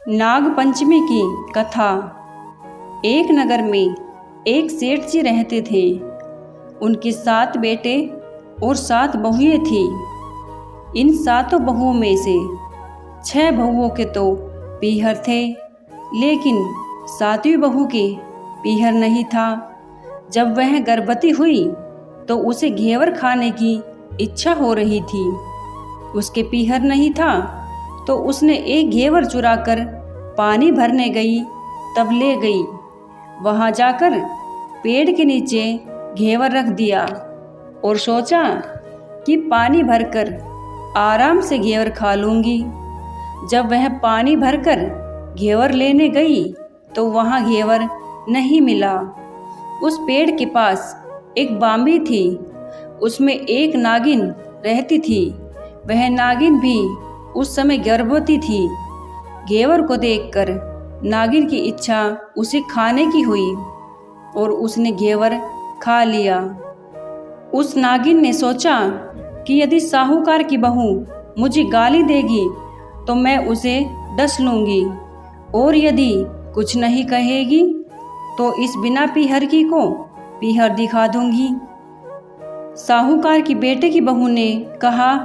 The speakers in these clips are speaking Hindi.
नाग पंचमी की कथा। एक नगर में एक सेठ जी रहते थे। उनके 7 बेटे और 7 बहुएं थी। इन 7 बहुओं में से 6 बहुओं के तो पीहर थे, लेकिन 7वीं बहू के पीहर नहीं था। जब वह गर्भवती हुई तो उसे घेवर खाने की इच्छा हो रही थी। उसके पीहर नहीं था तो उसने एक घेवर चुराकर पानी भरने गई, तब ले गई। वहां जाकर पेड़ के नीचे घेवर रख दिया और सोचा कि पानी भरकर आराम से घेवर खा लूंगी। जब वह पानी भरकर घेवर लेने गई तो वहां घेवर नहीं मिला। उस पेड़ के पास एक बांबी थी, उसमें एक नागिन रहती थी। वह नागिन भी उस समय गर्भवती थी। घेवर को देखकर नागिन की इच्छा उसे खाने की हुई और उसने घेवर खा लिया। उस नागिन ने सोचा कि यदि साहूकार की बहू मुझे गाली देगी तो मैं उसे डस लूंगी, और यदि कुछ नहीं कहेगी तो इस बिना पीहर की को पीहर दिखा दूंगी। साहूकार की बेटे की बहू ने कहा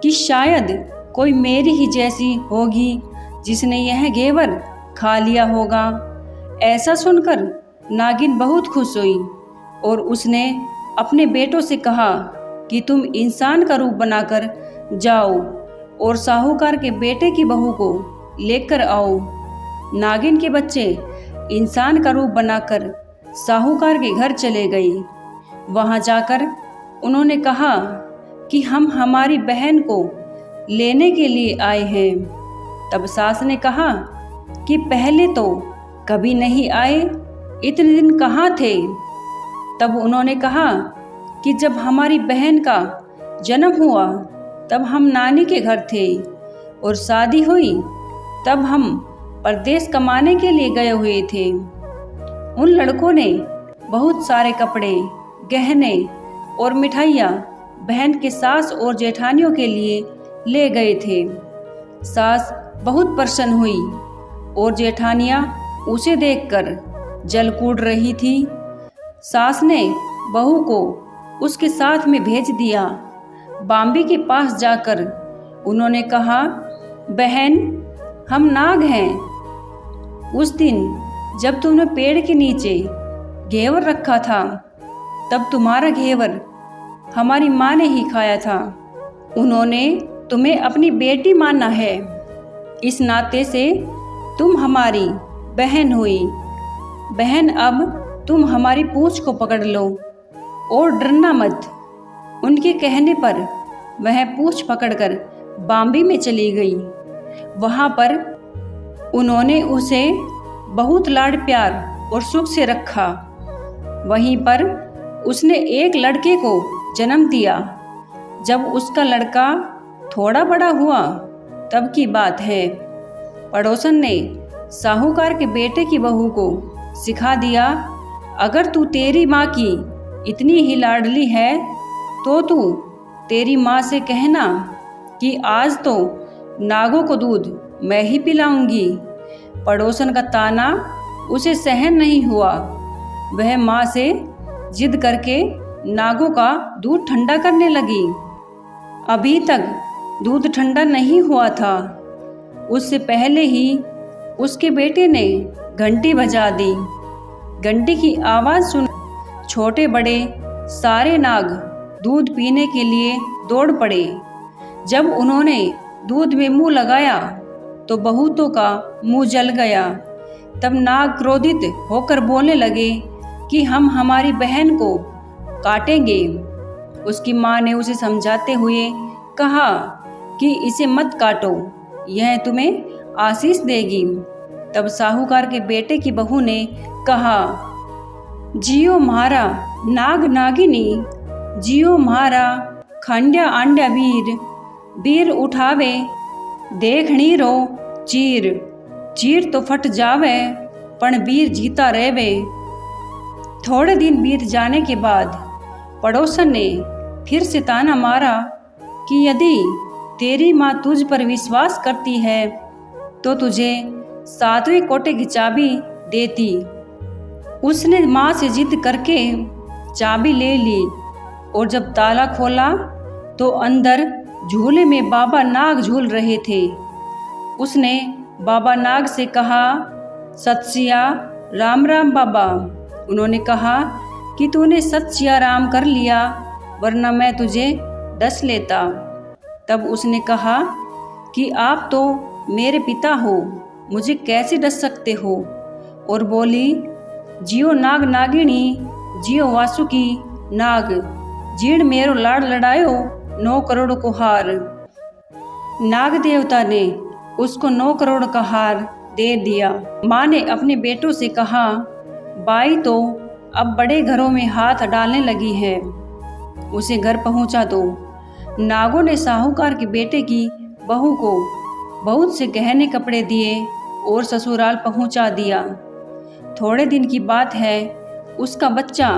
कि शायद कोई मेरी ही जैसी होगी जिसने यह घेवर खा लिया होगा। ऐसा सुनकर नागिन बहुत खुश हुई और उसने अपने बेटों से कहा कि तुम इंसान का रूप बनाकर जाओ और साहूकार के बेटे की बहू को लेकर आओ। नागिन के बच्चे इंसान का रूप बनाकर साहूकार के घर चले गए। वहां जाकर उन्होंने कहा कि हम हमारी बहन को लेने के लिए आए हैं। तब सास ने कहा कि पहले तो कभी नहीं आए, इतने दिन कहाँ थे? तब उन्होंने कहा कि जब हमारी बहन का जन्म हुआ तब हम नानी के घर थे, और शादी हुई तब हम परदेश कमाने के लिए गए हुए थे। उन लड़कों ने बहुत सारे कपड़े, गहने और मिठाइयाँ बहन के सास और जेठानियों के लिए ले गए थे। सास बहुत प्रसन्न हुई और जेठानियाँ उसे देखकर जल कूद रही थी। सास ने बहू को उसके साथ में भेज दिया। बांबी के पास जाकर उन्होंने कहा, बहन, हम नाग हैं। उस दिन जब तुमने पेड़ के नीचे घेवर रखा था तब तुम्हारा घेवर हमारी माँ ने ही खाया था। उन्होंने तुम्हें अपनी बेटी माना है, इस नाते से तुम हमारी बहन हुई। बहन, अब तुम हमारी पूंछ को पकड़ लो और डरना मत। उनके कहने पर वह पूंछ पकड़कर बांबी में चली गई। वहां पर उन्होंने उसे बहुत लाड़ प्यार और सुख से रखा। वहीं पर उसने एक लड़के को जन्म दिया। जब उसका लड़का थोड़ा बड़ा हुआ तब की बात है, पड़ोसन ने साहूकार के बेटे की बहू को सिखा दिया, अगर तू तेरी माँ की इतनी ही लाडली है तो तू तेरी माँ से कहना कि आज तो नागों को दूध मैं ही पिलाऊंगी। पड़ोसन का ताना उसे सहन नहीं हुआ। वह माँ से जिद करके नागों का दूध ठंडा करने लगी। अभी तक दूध ठंडा नहीं हुआ था, उससे पहले ही उसके बेटे ने घंटी बजा दी। घंटी की आवाज़ सुन छोटे बड़े सारे नाग दूध पीने के लिए दौड़ पड़े। जब उन्होंने दूध में मुंह लगाया तो बहुतों का मुंह जल गया। तब नाग क्रोधित होकर बोलने लगे कि हम हमारी बहन को काटेंगे। उसकी माँ ने उसे समझाते हुए कहा कि इसे मत काटो, यह तुम्हें आशीष देगी। तब साहूकार के बेटे की बहू ने कहा, जियो म्हारा नाग नागिनी, जियो म्हारा खंड्या आंड्या वीर, वीर उठावे देखणी रो चीर, चीर तो फट जावे पण वीर जीता रहवे। थोड़े दिन बीत जाने के बाद पड़ोसन ने फिर से ताना मारा कि यदि तेरी माँ तुझ पर विश्वास करती है तो तुझे 7वें कोटे की चाबी देती। उसने माँ से जिद करके चाबी ले ली और जब ताला खोला तो अंदर झूले में बाबा नाग झूल रहे थे। उसने बाबा नाग से कहा, सत सिया राम राम बाबा। उन्होंने कहा कि तूने सत सिया राम कर लिया, वरना मैं तुझे डस लेता। तब उसने कहा कि आप तो मेरे पिता हो, मुझे कैसे डस सकते हो। और बोली, जियो नाग नागिनी, जियो वासुकी नाग, जीण मेरो लाड़ लड़ायो 9 करोड़ को हार। नाग देवता ने उसको 9 करोड़ का हार दे दिया। माँ ने अपने बेटों से कहा, बाई तो अब बड़े घरों में हाथ डालने लगी है, उसे घर पहुंचा दो। नागों ने साहूकार के बेटे की बहू को बहुत से गहने कपड़े दिए और ससुराल पहुंचा दिया। थोड़े दिन की बात है, उसका बच्चा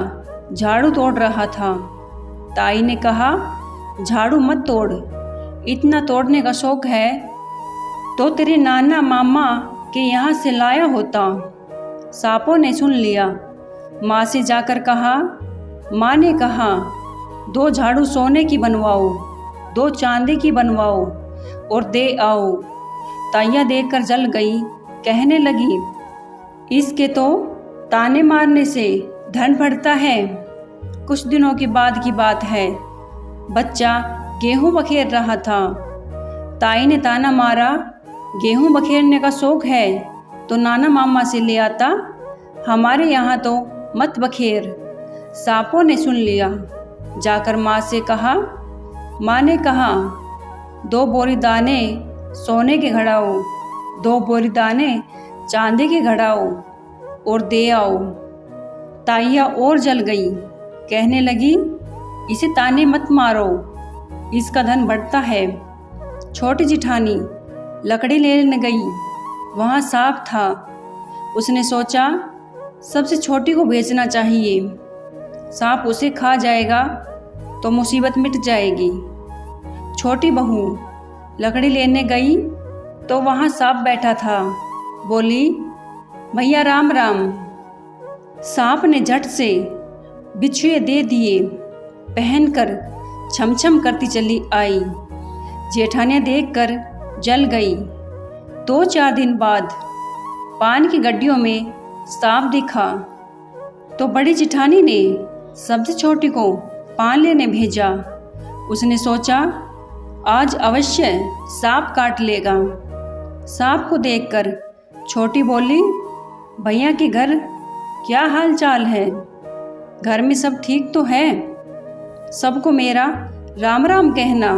झाड़ू तोड़ रहा था। ताई ने कहा, झाड़ू मत तोड़, इतना तोड़ने का शौक है तो तेरे नाना मामा के यहाँ से लाया होता। सांपों ने सुन लिया। माँ से जाकर कहा, माँ ने कहा 2 झाड़ू सोने की बनवाओ, 2 चांदी की बनवाओ और दे आओ। ताइया देकर जल गई, कहने लगी, इसके तो ताने मारने से धन बढ़ता है। कुछ दिनों के बाद की बात है, बच्चा गेहूं बखेर रहा था। ताई ने ताना मारा, गेहूं बखेरने का शौक है तो नाना मामा से ले आता, हमारे यहाँ तो मत बखेर। सांपों ने सुन लिया। जाकर माँ से कहा, माँ ने कहा 2 बोरी दाने सोने के घड़ाओ, 2 बोरी दाने चांदी के घड़ाओ और दे आओ। ताइया और जल गई, कहने लगी, इसे ताने मत मारो, इसका धन बढ़ता है। छोटी जिठानी लकड़ी लेने गई, वहाँ सांप था। उसने सोचा सबसे छोटी को भेजना चाहिए, सांप उसे खा जाएगा तो मुसीबत मिट जाएगी। छोटी बहू लकड़ी लेने गई तो वहाँ सांप बैठा था। बोली, भैया राम राम। सांप ने झट से बिछुए दे दिए, पहनकर छमछम करती चली आई। जेठानियाँ देखकर जल गई। 2-4 दिन बाद पान की गड्डियों में सांप दिखा तो बड़ी जिठानी ने सबसे छोटी को पान लेने भेजा। उसने सोचा आज अवश्य सांप काट लेगा। सांप को देखकर छोटी बोली, भैया के घर क्या हाल चाल है, घर में सब ठीक तो है, सबको मेरा राम राम कहना।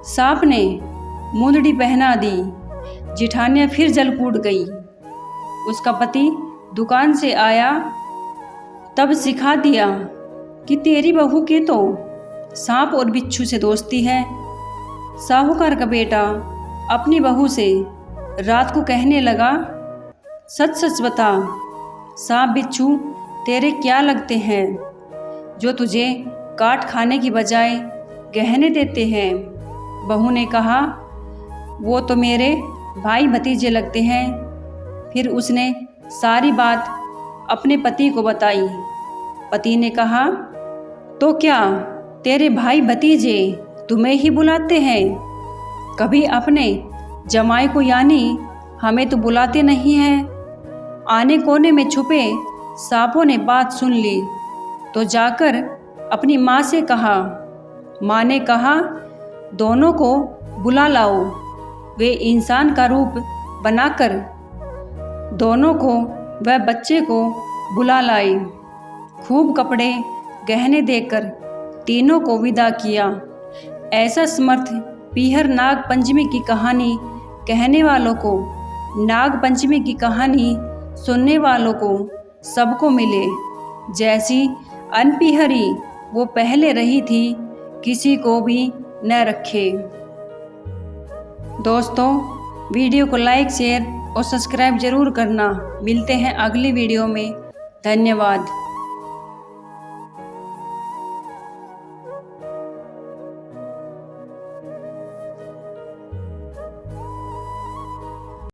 सांप ने मुंदड़ी पहना दी। जिठानियाँ फिर जल कूद गई। उसका पति दुकान से आया, तब सिखा दिया कि तेरी बहू के तो सांप और बिच्छू से दोस्ती है। साहूकार का बेटा अपनी बहू से रात को कहने लगा, सच सच बता, सांप बिच्छू तेरे क्या लगते हैं जो तुझे काट खाने की बजाय गहने देते हैं। बहू ने कहा, वो तो मेरे भाई भतीजे लगते हैं। फिर उसने सारी बात अपने पति को बताई। पति ने कहा, तो क्या तेरे भाई भतीजे तुम्हें ही बुलाते हैं, कभी अपने जमाई को यानी हमें तो बुलाते नहीं हैं। आने कोने में छुपे सांपों ने बात सुन ली तो जाकर अपनी माँ से कहा। माँ ने कहा, दोनों को बुला लाओ। वे इंसान का रूप बनाकर दोनों को वह बच्चे को बुला लाई। खूब कपड़े गहने देकर तीनों को विदा किया। ऐसा समर्थ पीहर नाग पंचमी की कहानी कहने वालों को, नाग पंचमी की कहानी सुनने वालों को सबको मिले। जैसी अनपीहरी वो पहले रही थी, किसी को भी न रखे। दोस्तों, वीडियो को लाइक, शेयर और सब्सक्राइब जरूर करना। मिलते हैं अगली वीडियो में। धन्यवाद।